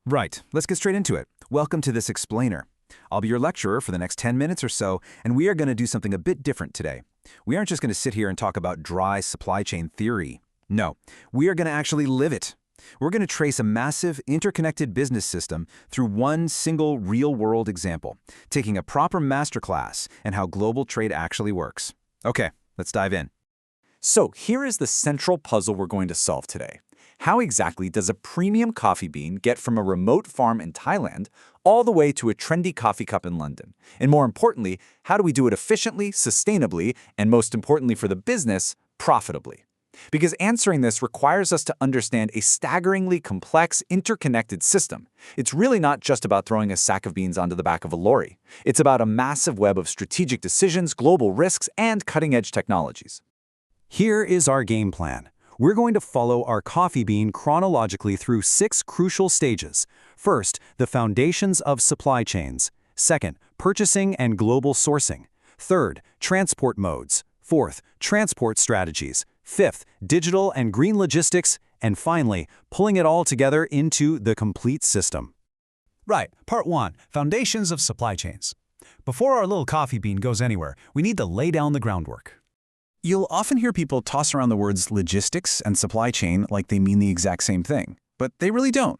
Right, let's get straight into it. Welcome to this explainer. I'll be your lecturer for the next 10 minutes or so, and we are going to do something a bit different today. We aren't just going to sit here and talk about dry supply chain theory. No, we are going to actually live it. We're going to trace a massive, interconnected business system through one single real-world example, taking a proper masterclass in how global trade actually works. Okay, let's dive in. So here is the central puzzle we're going to solve today. How exactly does a premium coffee bean get from a remote farm in Thailand all the way to a trendy coffee cup in London? And more importantly, how do we do it efficiently, sustainably, and most importantly for the business, profitably? Because answering this requires us to understand a staggeringly complex, interconnected system. It's really not just about throwing a sack of beans onto the back of a lorry. It's about a massive web of strategic decisions, global risks, and cutting-edge technologies. Here is our game plan. We're going to follow our coffee bean chronologically through 6 crucial stages. First, the foundations of supply chains. Second, purchasing and global sourcing. Third, transport modes. Fourth, transport strategies. Fifth, digital and green logistics. And finally, pulling it all together into the complete system. Right, part 1, foundations of supply chains. Before our little coffee bean goes anywhere, we need to lay down the groundwork. You'll often hear people toss around the words logistics and supply chain like they mean the exact same thing, but they really don't.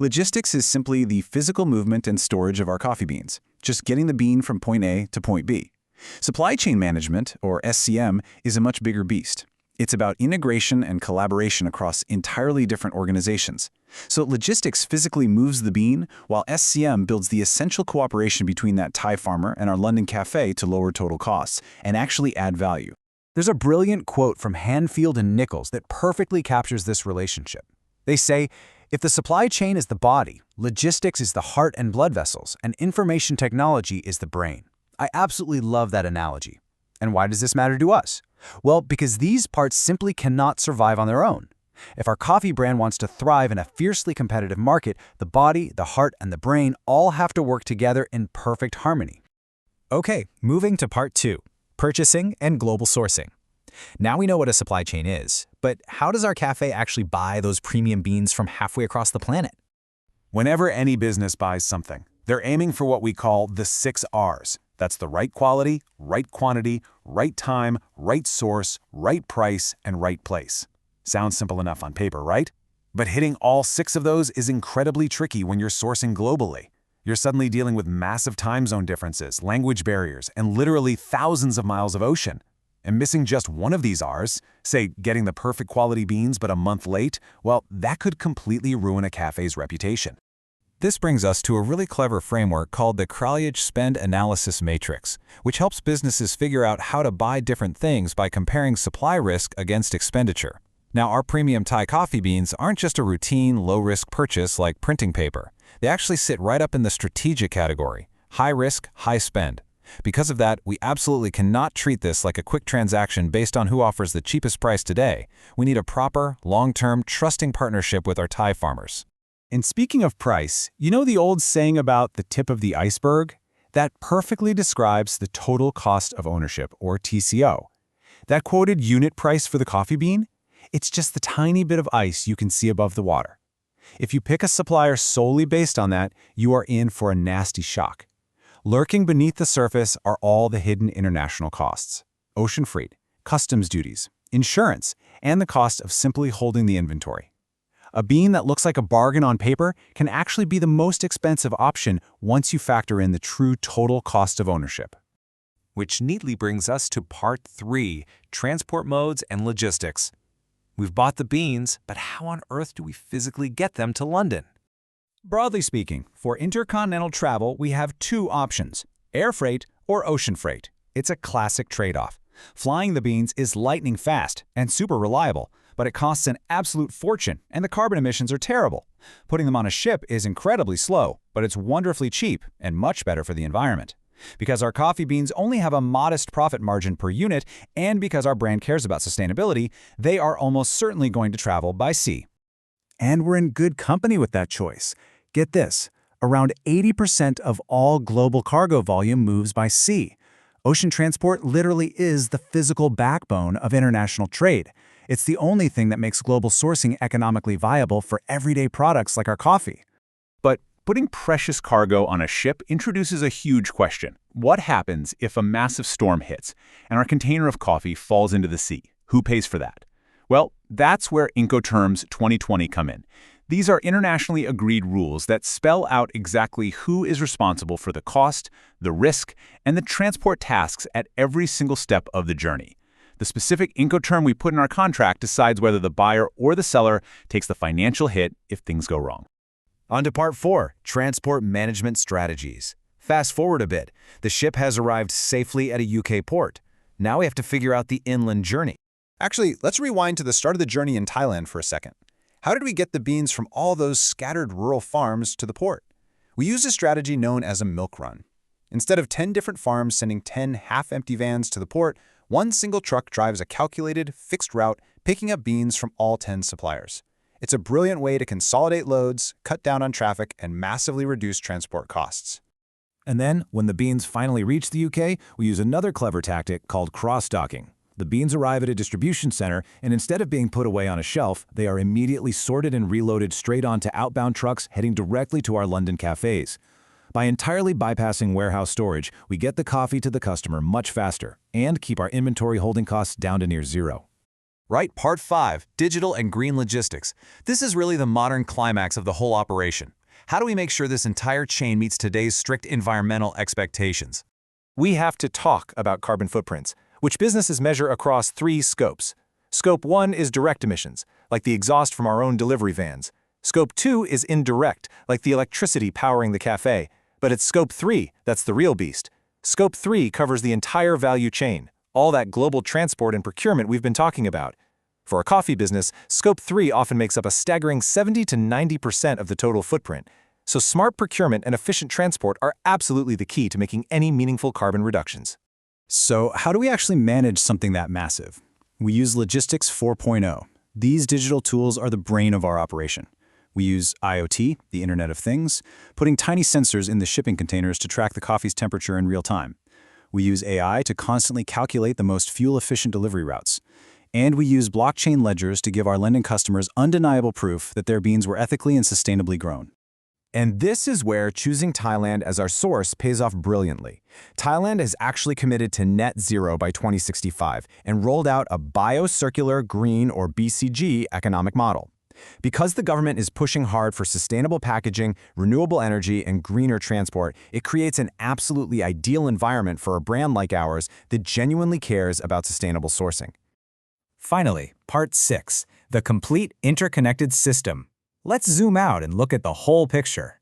Logistics is simply the physical movement and storage of our coffee beans, just getting the bean from point A to point B. Supply chain management, or SCM, is a much bigger beast. It's about integration and collaboration across entirely different organizations. So logistics physically moves the bean, while SCM builds the essential cooperation between that Thai farmer and our London cafe to lower total costs and actually add value. There's a brilliant quote from Hanfield and Nichols that perfectly captures this relationship. They say, if the supply chain is the body, logistics is the heart and blood vessels, and information technology is the brain. I absolutely love that analogy. And why does this matter to us? Well, because these parts simply cannot survive on their own. If our coffee brand wants to thrive in a fiercely competitive market, the body, the heart, and the brain all have to work together in perfect harmony. Okay, moving to part 2. Purchasing and global sourcing. Now we know what a supply chain is, but how does our cafe actually buy those premium beans from halfway across the planet? Whenever any business buys something, they're aiming for what we call the 6 R's. That's the right quality, right quantity, right time, right source, right price, and right place. Sounds simple enough on paper, right? But hitting all 6 of those is incredibly tricky when you're sourcing globally. You're suddenly dealing with massive time zone differences, language barriers, and literally thousands of miles of ocean. And missing just one of these R's, say getting the perfect quality beans but a month late, well, that could completely ruin a cafe's reputation. This brings us to a really clever framework called the Kralj Spend Analysis Matrix, which helps businesses figure out how to buy different things by comparing supply risk against expenditure. Now, our premium Thai coffee beans aren't just a routine, low-risk purchase like printing paper. They actually sit right up in the strategic category, high risk, high spend. Because of that, we absolutely cannot treat this like a quick transaction based on who offers the cheapest price today. We need a proper, long-term, trusting partnership with our Thai farmers. And speaking of price, you know the old saying about the tip of the iceberg? That perfectly describes the total cost of ownership, or TCO. That quoted unit price for the coffee bean? It's just the tiny bit of ice you can see above the water. If you pick a supplier solely based on that, you are in for a nasty shock. Lurking beneath the surface are all the hidden international costs: ocean freight, customs duties, insurance, and the cost of simply holding the inventory. A bean that looks like a bargain on paper can actually be the most expensive option once you factor in the true total cost of ownership. Which neatly brings us to part 3, transport modes and logistics. We've bought the beans, but how on earth do we physically get them to London? Broadly speaking, for intercontinental travel, we have 2 options: air freight or ocean freight. It's a classic trade-off. Flying the beans is lightning fast and super reliable, but it costs an absolute fortune and the carbon emissions are terrible. Putting them on a ship is incredibly slow, but it's wonderfully cheap and much better for the environment. Because our coffee beans only have a modest profit margin per unit, and because our brand cares about sustainability, they are almost certainly going to travel by sea. And we're in good company with that choice. Get this, around 80% of all global cargo volume moves by sea. Ocean transport literally is the physical backbone of international trade. It's the only thing that makes global sourcing economically viable for everyday products like our coffee. But putting precious cargo on a ship introduces a huge question. What happens if a massive storm hits and our container of coffee falls into the sea? Who pays for that? Well, that's where Incoterms 2020 come in. These are internationally agreed rules that spell out exactly who is responsible for the cost, the risk, and the transport tasks at every single step of the journey. The specific Incoterm we put in our contract decides whether the buyer or the seller takes the financial hit if things go wrong. On to part 4, transport management strategies. Fast forward a bit. The ship has arrived safely at a UK port. Now we have to figure out the inland journey. Actually, let's rewind to the start of the journey in Thailand for a second. How did we get the beans from all those scattered rural farms to the port? We used a strategy known as a milk run. Instead of 10 different farms sending 10 half-empty vans to the port, one single truck drives a calculated, fixed route, picking up beans from all 10 suppliers. It's a brilliant way to consolidate loads, cut down on traffic, and massively reduce transport costs. And then, when the beans finally reach the UK, we use another clever tactic called cross-docking. The beans arrive at a distribution center, and instead of being put away on a shelf, they are immediately sorted and reloaded straight onto outbound trucks heading directly to our London cafes. By entirely bypassing warehouse storage, we get the coffee to the customer much faster and keep our inventory holding costs down to near zero. Right, part 5, digital and green logistics. This is really the modern climax of the whole operation. How do we make sure this entire chain meets today's strict environmental expectations? We have to talk about carbon footprints, which businesses measure across 3 scopes. Scope 1 is direct emissions, like the exhaust from our own delivery vans. Scope 2 is indirect, like the electricity powering the cafe. But it's Scope 3 that's the real beast. Scope 3 covers the entire value chain, all that global transport and procurement we've been talking about. For a coffee business, Scope 3 often makes up a staggering 70 to 90% of the total footprint. So smart procurement and efficient transport are absolutely the key to making any meaningful carbon reductions. So how do we actually manage something that massive? We use Logistics 4.0. These digital tools are the brain of our operation. We use IoT, the Internet of Things, putting tiny sensors in the shipping containers to track the coffee's temperature in real time. We use AI to constantly calculate the most fuel-efficient delivery routes. And we use blockchain ledgers to give our London customers undeniable proof that their beans were ethically and sustainably grown. And this is where choosing Thailand as our source pays off brilliantly. Thailand has actually committed to net zero by 2065 and rolled out a biocircular green or BCG economic model. Because the government is pushing hard for sustainable packaging, renewable energy, and greener transport, it creates an absolutely ideal environment for a brand like ours that genuinely cares about sustainable sourcing. Finally, part 6, the complete interconnected system. Let's zoom out and look at the whole picture.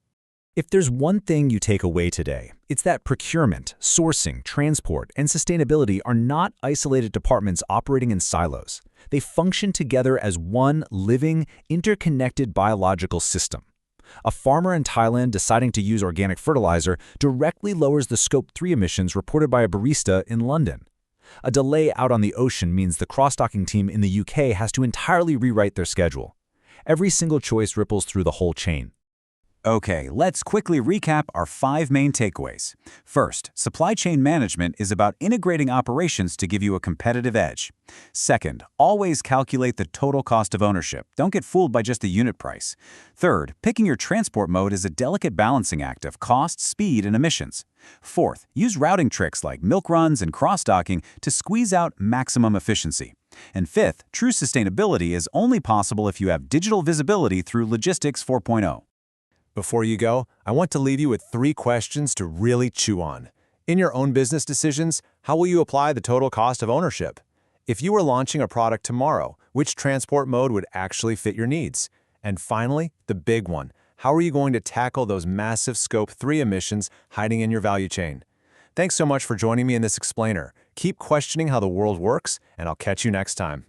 If there's one thing you take away today, it's that procurement, sourcing, transport, and sustainability are not isolated departments operating in silos. They function together as one living, interconnected biological system. A farmer in Thailand deciding to use organic fertilizer directly lowers the Scope 3 emissions reported by a barista in London. A delay out on the ocean means the cross-docking team in the UK has to entirely rewrite their schedule. Every single choice ripples through the whole chain. Okay, let's quickly recap our 5 main takeaways. First, supply chain management is about integrating operations to give you a competitive edge. Second, always calculate the total cost of ownership. Don't get fooled by just the unit price. Third, picking your transport mode is a delicate balancing act of cost, speed, and emissions. Fourth, use routing tricks like milk runs and cross-docking to squeeze out maximum efficiency. And fifth, true sustainability is only possible if you have digital visibility through Logistics 4.0. Before you go, I want to leave you with 3 questions to really chew on. In your own business decisions, how will you apply the total cost of ownership? If you were launching a product tomorrow, which transport mode would actually fit your needs? And finally, the big one, how are you going to tackle those massive Scope 3 emissions hiding in your value chain? Thanks so much for joining me in this explainer. Keep questioning how the world works, and I'll catch you next time.